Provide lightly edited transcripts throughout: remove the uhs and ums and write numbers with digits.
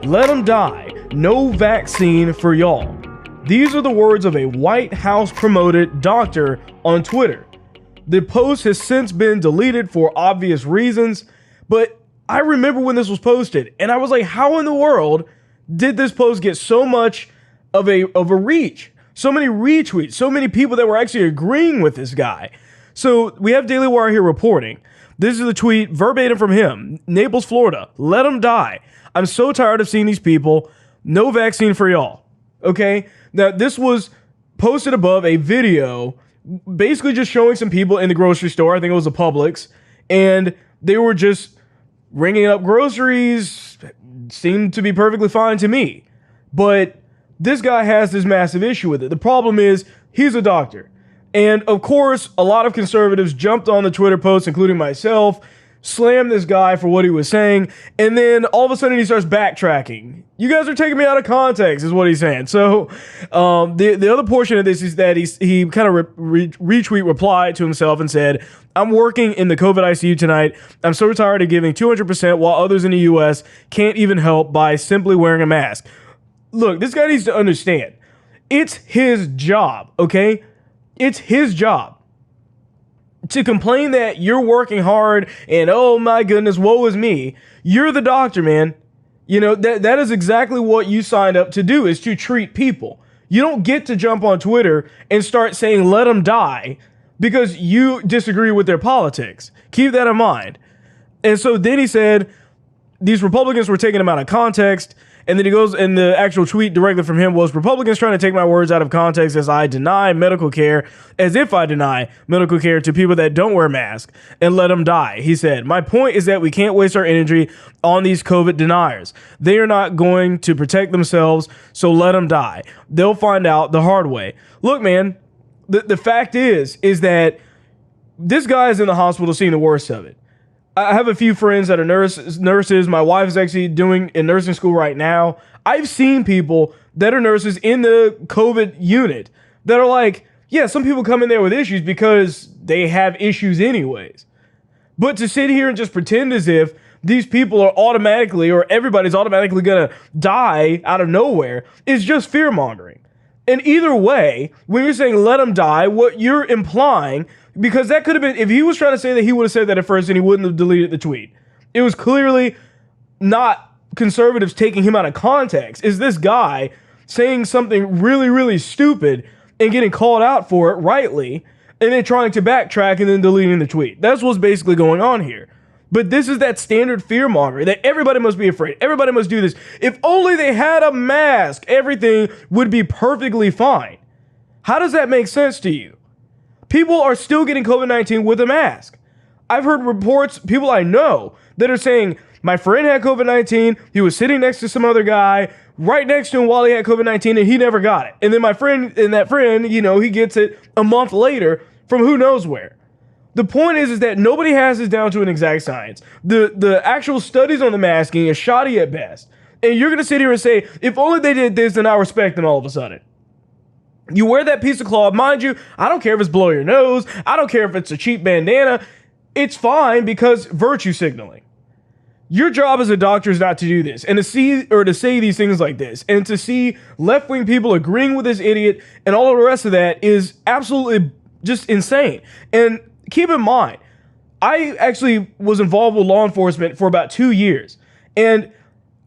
Let them die. No vaccine for y'all. These are the words of a White House promoted doctor on Twitter. The post has since been deleted for obvious reasons, but I remember when this was posted and I was like, how in the world did this post get so much of a reach? So many retweets, so many people that were actually agreeing with this guy. So we have Daily Wire here reporting. This is the tweet verbatim from him. Naples, Florida. Let them die. I'm so tired of seeing these people. No vaccine for y'all. Okay? Now, this was posted above a video basically just showing some people in the grocery store. I think it was a Publix. And they were just ringing up groceries. Seemed to be perfectly fine to me. But this guy has this massive issue with it. The problem is he's a doctor. And of course, a lot of conservatives jumped on the Twitter post, including myself, slammed this guy for what he was saying, and then all of a sudden he starts backtracking. You guys are taking me out of context, is what he's saying. So the other portion of this is that he kind of replied to himself and said, I'm working in the COVID ICU tonight. I'm so tired of giving 200% while others in the US can't even help by simply wearing a mask. Look, this guy needs to understand. It's his job, okay? It's his job to complain that you're working hard and, oh my goodness, woe is me. You're the doctor, man. You know, that is exactly what you signed up to do, is to treat people. You don't get to jump on Twitter and start saying, let them die, because you disagree with their politics. Keep that in mind. And so then he said, these Republicans were taking him out of context. And then he goes, and the actual tweet directly from him was, Republicans trying to take my words out of context as if I deny medical care to people that don't wear masks and let them die. He said, my point is that we can't waste our energy on these COVID deniers. They are not going to protect themselves, so let them die. They'll find out the hard way. Look, man, the fact is that this guy is in the hospital seeing the worst of it. I have a few friends that are nurses. My wife is actually doing in nursing school right now. I've seen people that are nurses in the COVID unit that are like, yeah, some people come in there with issues because they have issues anyways. But to sit here and just pretend as if these people are automatically, or everybody's automatically going to die out of nowhere, is just fear mongering. And either way, when you're saying let them die, what you're implying, because that could have been, if he was trying to say that, he would have said that at first and he wouldn't have deleted the tweet. It was clearly not conservatives taking him out of context. Is this guy saying something really, really stupid and getting called out for it rightly, and then trying to backtrack and then deleting the tweet. That's what's basically going on here. But this is that standard fear mongering that everybody must be afraid. Everybody must do this. If only they had a mask, everything would be perfectly fine. How does that make sense to you? People are still getting COVID-19 with a mask. I've heard reports, people I know, that are saying, my friend had COVID-19, he was sitting next to some other guy, right next to him while he had COVID-19, and he never got it. And then my friend, and that friend, you know, he gets it a month later from who knows where. The point is that nobody has this down to an exact science. The actual studies on the masking is shoddy at best. And you're going to sit here and say, if only they did this, then I'll respect them all of a sudden. You wear that piece of cloth, mind you, I don't care if it's below your nose, I don't care if it's a cheap bandana, it's fine because virtue signaling. Your job as a doctor is not to do this, and to say these things like this, and to see left-wing people agreeing with this idiot and all of the rest of that is absolutely just insane. And keep in mind, I actually was involved with law enforcement for about 2 years, and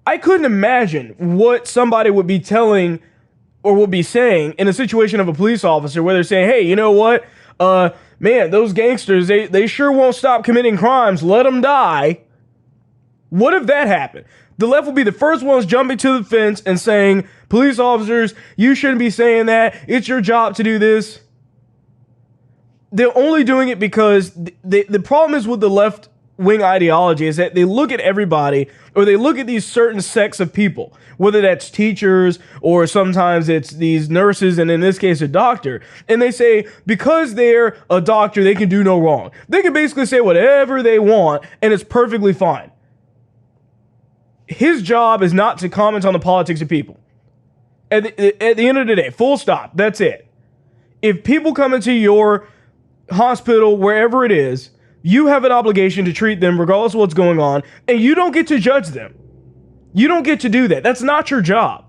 I couldn't imagine what somebody would be telling or would be saying in a situation of a police officer where they're saying, hey, you know what? Man, those gangsters, they sure won't stop committing crimes. Let them die. What if that happened? The left will be the first ones jumping to the fence and saying, police officers, you shouldn't be saying that. It's your job to do this. They're only doing it because the problem is with the left wing ideology is that they look at everybody, or they look at these certain sects of people, whether that's teachers or sometimes it's these nurses, and in this case a doctor, and they say because they're a doctor they can do no wrong. They can basically say whatever they want and it's perfectly fine. His job is not to comment on the politics of people. At the end of the day, full stop, that's it. If people come into your hospital, wherever it is, you have an obligation to treat them regardless of what's going on, and you don't get to judge them. You don't get to do that. That's not your job.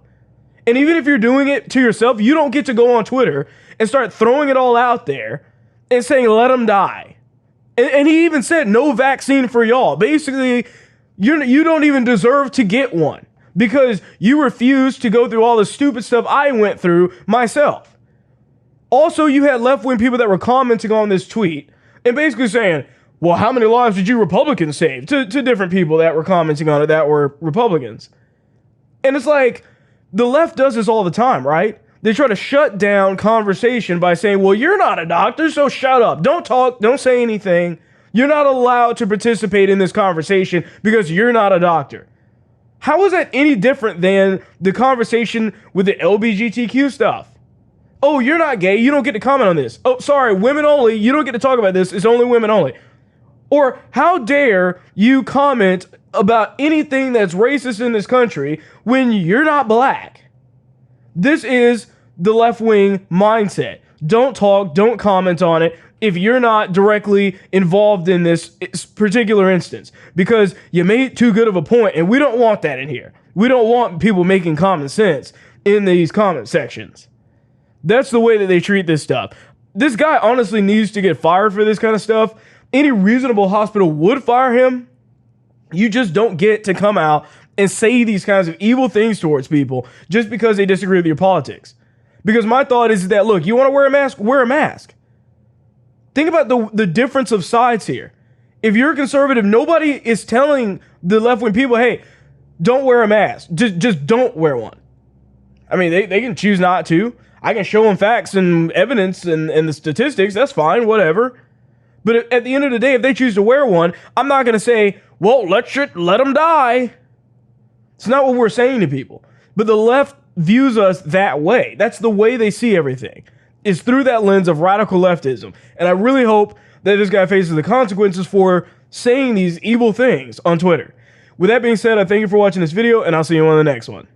And even if you're doing it to yourself, you don't get to go on Twitter and start throwing it all out there and saying, let them die. And he even said, no vaccine for y'all. Basically, you don't even deserve to get one because you refused to go through all the stupid stuff I went through myself. Also, you had left-wing people that were commenting on this tweet and basically saying, well, how many lives did you Republicans save? To different people that were commenting on it that were Republicans. And it's like, the left does this all the time, right? They try to shut down conversation by saying, well, you're not a doctor, so shut up. Don't talk. Don't say anything. You're not allowed to participate in this conversation because you're not a doctor. How is that any different than the conversation with the LGBTQ stuff? Oh, you're not gay. You don't get to comment on this. Oh, sorry, women only. You don't get to talk about this. It's only women only. Or how dare you comment about anything that's racist in this country when you're not black? This is the left-wing mindset. Don't talk, don't comment on it if you're not directly involved in this particular instance because you made too good of a point, and we don't want that in here. We don't want people making common sense in these comment sections. That's the way that they treat this stuff. This guy honestly needs to get fired for this kind of stuff. Any reasonable hospital would fire him. You just don't get to come out and say these kinds of evil things towards people just because they disagree with your politics. Because my thought is that, look, you want to wear a mask? Wear a mask. Think about the difference of sides here. If you're a conservative, nobody is telling the left-wing people, hey, don't wear a mask. Just don't wear one. I mean, they can choose not to. I can show them facts and evidence and the statistics. That's fine, whatever. But at the end of the day, if they choose to wear one, I'm not going to say, well, let them die. It's not what we're saying to people. But the left views us that way. That's the way they see everything. It's through that lens of radical leftism. And I really hope that this guy faces the consequences for saying these evil things on Twitter. With that being said, I thank you for watching this video, and I'll see you on the next one.